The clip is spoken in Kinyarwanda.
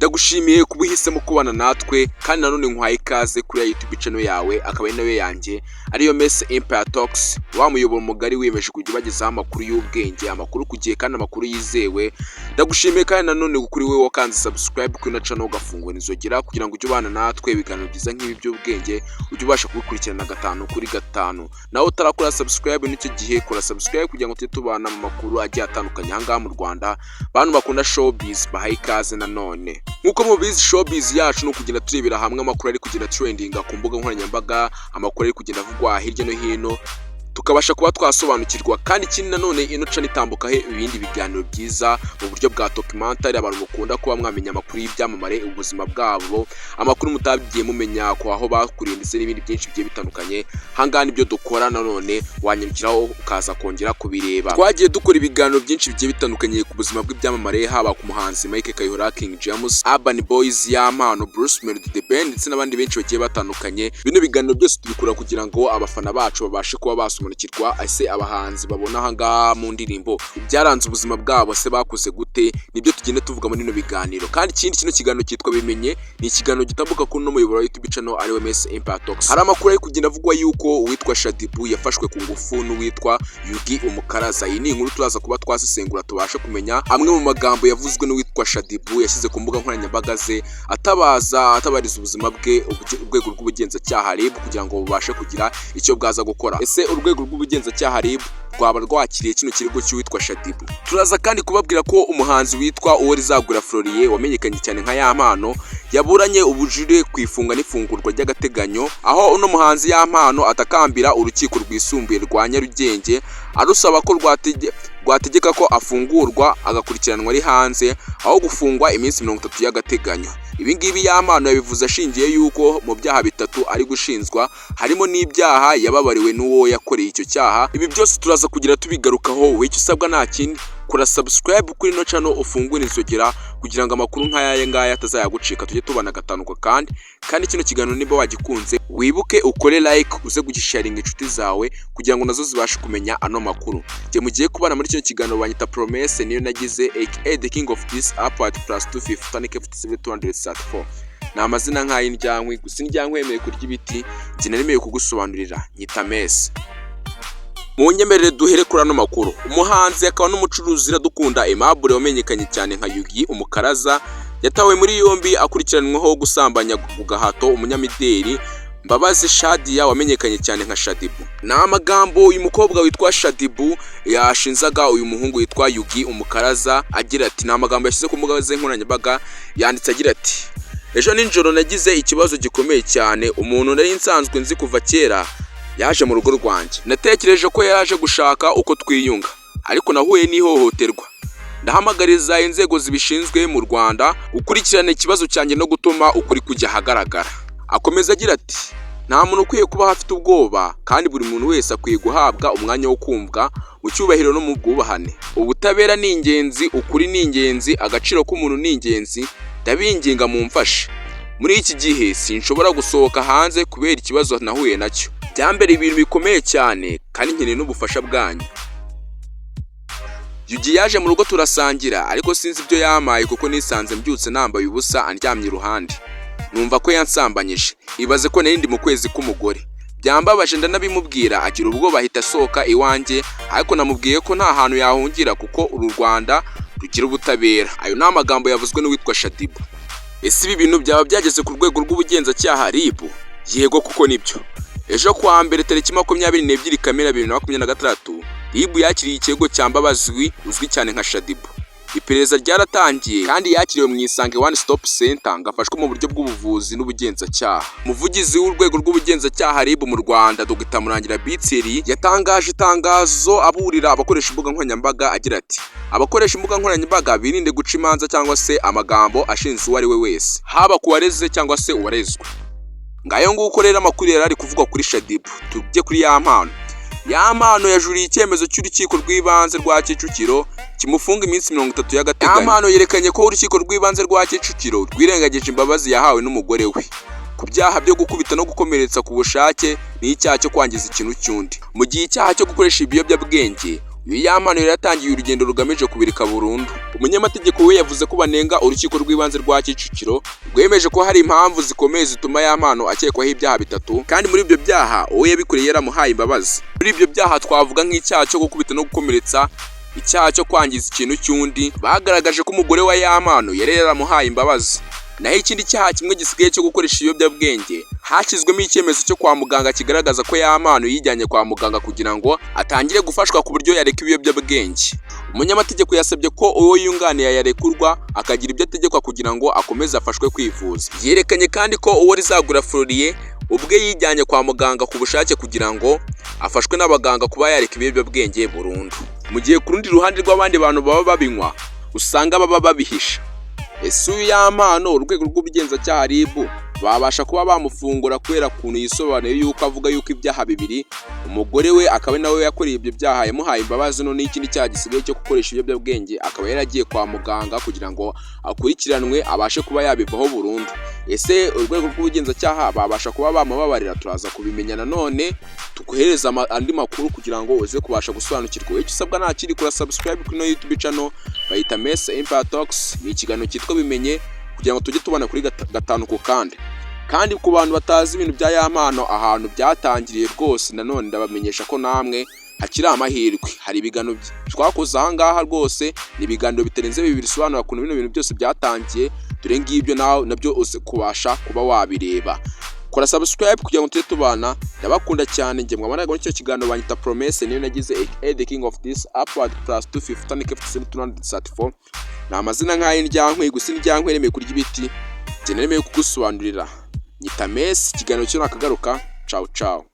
Ndagushimiye kuba uhisemo kubana natwe kandi nanone nkwaye ikaze kuri YouTube channel yawe akaba ari nawe yanjye ariyo Messi Empire Talks, wa muyoboro mugari wiyemeje kujya bagezaho amakuru y'ubwenge, amakuru kugiye kandi amakuru yizewe. Ndagushimiye kandi nanone kuri wewe wakanze subscribe kuri na channel ugafungura inzogera kugira ngo ujye ubana natwe ibiganiro byiza nk'ibi by'ubwenge, ujye ubasha kubikurikirana gatanu kuri gatanu. Nawe utarakora subscribe n'icyo gihe kora subscribe kugira ngo tujye tubana mu makuru agiye atandukanye hanga mu Rwanda. Bantu bakunda showbiz bahaye ikaze nanone. Nkuko mubizi showbiz yacu no kugenda turebera hamwe amakuru ari kugenda trendinga ku mbuga nkoranyambaga, amakuru ari kugenda avugwa hirya no hino, tukabasha kuba twasobanukirwa. Kandi ikindi nanone ino channel itambuka ibindi biganiro byiza mu buryo bwa documentary, abantu mukunda kuba mwamenya amakuru y'ibyamamare, ubuzima bwabo, amakuru mutabigiye mumenya ko aho bakuriye ndetse n'ibindi byinshi bigiye bitandukanye. Hangana ibyo dukora nanone wanyarukiraho ukaza kongera kubireba. Twagiye dukora ibiganiro byinshi bigiye bitandukanye ku buzima bw'ibyamamare, haba ku muhanzi Mike Kayihura, King James, Urban Boys, Yampano, Bruce Melody, The Ben ndetse n'abandi benshi bagiye batandukanye. Bino biganiro byose tubikora kugira ngo abafana bacu babashe kuba basobanukirwa ese abahanzi babona hanga mu ndirimbo byaranze ubuzima bwabo se bakuze gute, nibyo tugenda tuvuga muri no biganiro. Kandi ikindi kino kiganiro cyitwa Bimenye, ni ikiganiro gitambuka kuri no muyoboro wa YouTube channel ariwe Messi Empire Talks. Hari amakuru ari kugenda avugwa yuko uwitwa Shadibu yafashwe ku ngufu n'uwitwa Yugi Umukaraza. Iyi ni inkuru turaza kuba twasesengura tubashe kumenya amwe mu magambo yavuzwe n'uwitwa Shadibu yashyize ku mbuga nkoranyambaga ze atabariza ubuzima bwe urwego rw'ubugenzacyaha RIB kugira ngo bubashe kugira icyo bwaza gukora. Ese urwego rw'ubugenzacyaha RIB rwaba rwakiriye kino kirego cy'uwitwa Shadibu? Turaza kandi kubabwira ko umuhanzi witwa Uworizagura Florier wamenyekanye cyane nka Yampano yaburanye ubujure ku ifunga n'ifungurwa ry'agateganyo, aho uno muhanzi Yampano atakambira urukiko rwisumbuye rwa Nyarugenge arusaba ko rwategeka ko afungurwa agakurikiranwa ari hanze aho gufungwa iminsi 30 y'agateganyo. Ibi ngibi Yampano yabivuze ashingiye yuko mu byaha bitatu ari gushinzwa harimo n'ibyaha yababariwe n'uwo yakoreye icyo cyaha. Ibi byose turaza kugira tubigarukaho. Wicyo usabwa nta kindi, kora subscribe kuri no channel ufungure inzogera kugira ngo amakuru nk'aya ngaya atazayagucika, tujye tubana gatanuka. Kandi kino kiganiro niba wagikunze wibuke ukore like, uze gugisharinga inshuti zawe kugira ngo nazo zibashe kumenya ano makuru. Je mugiye kubana muri kino kiganiro banyita Promesse, niyo nagize aka the king of this upward plus 250 tanike 234. Na amazina nk'ay'indyankwi, gusa indyankwi yemeye kurya ibiti, nzi narimeye kugusobanurira nyita Messi. Munyemerere duhere kuri ano makuru. Umuhanzi akaba n'umucuruzi Iradukunda Aimable wamenyekanye cyane nka Yugi Umukaraza yatawe muri yombi akurikiranweho gusambanya ku gahato umunyamideli Mbabazi Shadia wamenyekanye cyane nka Shadibu. Na amagambo uyu mukobwa witwa Shadibu yashinzaga uyu muhungu witwa Yugi Umukaraza agira ati, na amagambo yashyize ku mbuga nkoranyambaga yanditse agira ati: ejo ninjoro nagize ikibazo gikomeye cyane, umuntu nari nsanzwe nzi kuva kera yaje mu rugo rwanjye. Natekereje ko yaraje gushaka uko twiyunga, ariko nahuye n'ihohoterwa. Ndahamagariza inzego zibishinzwe mu Rwanda gukurikirana ikibazo cyanjye no gutuma ukuri kujya hagaragara. Akomeza agira ati, nta muntu ukwiye kuba afite ubwoba kandi buri muntu wese akwiye guhabwa umwanya wo kumvwa mu cyubahiro no mu bwubahane. Ubutabera ni ingenzi, ukuri ni ingenzi, agaciro k'umuntu ni ingenzi. Ndabinginga mumfashe. Muri iki gihe sinshobora gusohoka hanze kubera ikibazo nahuye nacyo. Byambere ibintu bikomeye cyane kandi nkeneye n'ubufasha bwanyu. Yugi yaje mu rugo turasangira, ariko sinzi ibyo yamaye kuko nisanze mbyutse nambaye ubusa andyamye iruhande. Numva ko yansambanyije. Ibaze ko nari ndi mu kwezi k'umugore. Byambabaje ndanabimubwira, agira ubwo bahita asohoka iwanjye, ariko namubwiye ko nta hantu yahungira kuko uru Rwanda rugira ubutabera. Ayo ni amagambo yavuzwe n'uwitwa Shadibu. Ese ibi bintu byaba byageze ku rwego rw'ubugenzacyaha RIB? Yego kuko nibyo. Ejo kwa mbere tariki 22 Kamena 2026 RIB yakiriye ikirego cya Mbabazi uzwi cyane nka Shadibu. Iperereza ryaratangiye kandi yakiriwe mu Isange One Stop Center ngafashwe mu buryo bw'ubuvuzi n'ubugenzacyaha. Umuvugizi w'urwego rw'ubugenzacyaha RIB mu Rwanda Dr. Murangira Bitseri yatangaje itangazo aburira abakoresha imbuga nkoranyambaga agira ati, abakoresha imbuga nkoranyambaga birinde guca imanza cyangwa se amagambo ashinzwe uwo ari we wese, haba kuwareze cyangwa se uwarezwe. Ngayo nguko rero amakuru yari ari kuvugwa kuri Shadibu. Tujye kuri Yampano. Yampano yajuriye icyemezo cy'urukiko rw'ibanze rwa Kicukiro kimufunga iminsi 30 y'agateganyo. Yampano yerekanye ko urukiko rw'ibanze rwa Kicukiro rwirengagije imbabazi yahawe n'umugore we ku byaha byo gukubita no gukomeretsa ku bushake n'icyaha cyo kwangiza ikintu cy'undi. Mu gihe icyaha cyo gukoresha ibiyobyabwenge uyu Yampano yari yatangiye urugendo rugamije kubirika burundu. Umunyamategeko we yavuze ko banenga urukiko rw'ibanze rwa Kicukiro rwemeje ko hari impamvu zikomeye zituma Yampano akekwaho ibyaha bitatu, kandi muri ibyo byaha uwo yabikoreye yaramuhaye imbabazi. Muri ibyo byaha twavuga nk'icyaha cyo gukubita no gukomeretsa, icyaha cyo kwangiza ikintu cy'undi. Bagaragaje ko umugore wa Yampano yari yaramuhaye imbabazi. Naho ikindi cyaha kimwe gisigaye cyo gukoresha ibiyobyabwenge, hashyizwemo icyemezo cyo kwa muganga kigaragaza ko Yampano yijyanye kwa muganga kugira ngo atangire gufashwa ku buryo yareka ibiyobyabwenge. Umunyamategeko yasabye ko uwo yunganiye yarekurwa akagira ibyo ategekwa kugira ngo akomeze afashwe kwivuza. Yerekanye kandi ko uwo Rizagura Florien ubwe yijyanye kwa muganga ku bushake kugira ngo afashwe n'abaganga kuba yareka ibiyobyabwenge burundu, mu gihe ku rundi ruhande rw'abandi bantu baba babinywa usanga baba babihisha. Ese uyu Yampano urwego rw'ubugenzacyaha RIB babasha kuba bamufungura kubera kuntu yisobanuye yuko avuga yuko ibyaha bibiri umugore we akaba nawe yakoreye ibyo byaha yamuhaye imbabazi, none n'ikindi cyaha gisigaye cyo gukoresha ibiyobyabwenge akaba yaragiye kwa muganga kugira ngo akurikiranwe abashe kuba yabivaho burundu. Ese urwego rw'ubugenzacyaha babasha kuba bamubabarira? Turaza kubimenya nanone tukohereza andi makuru kugira ngo uze kubasha gusobanukirwa. Icyo usabwa nta kindi, kora subscribe kuri YouTube channel bayita Messe Empire Talks. Ni ikiganiro cyitwa bimenye kugira ngo tujye tubana kuri gatanu ku kandi ku bantu batazi ibintu bya Yampano ahantu byatangiriye rwose, nanone ndabamenyesha ko namwe hakiri amahirwe. Hari ibiganiro twakoze aha ngaha rwose, ni ibiganiro bitarenze bibiri bisobanura ukuntu bino bintu byose byatangiye. Dore ngibyo nabyo uze kubasha kuba wabireba. Kora subscribe kugira ngo tujye tubana. Ndabakunda cyane, nge mwabanaga muri cyo kiganiro banyita Promesse, niyo nagize the king of this upward plus 250 and 234. Ni amazina nk'ay'indyankwe, gusa indyankwe remeye kurya ibiti, nge nemeye kugusobanurira. Nyita Messe, ikiganiro cyo nakagaruka. Ciao ciao.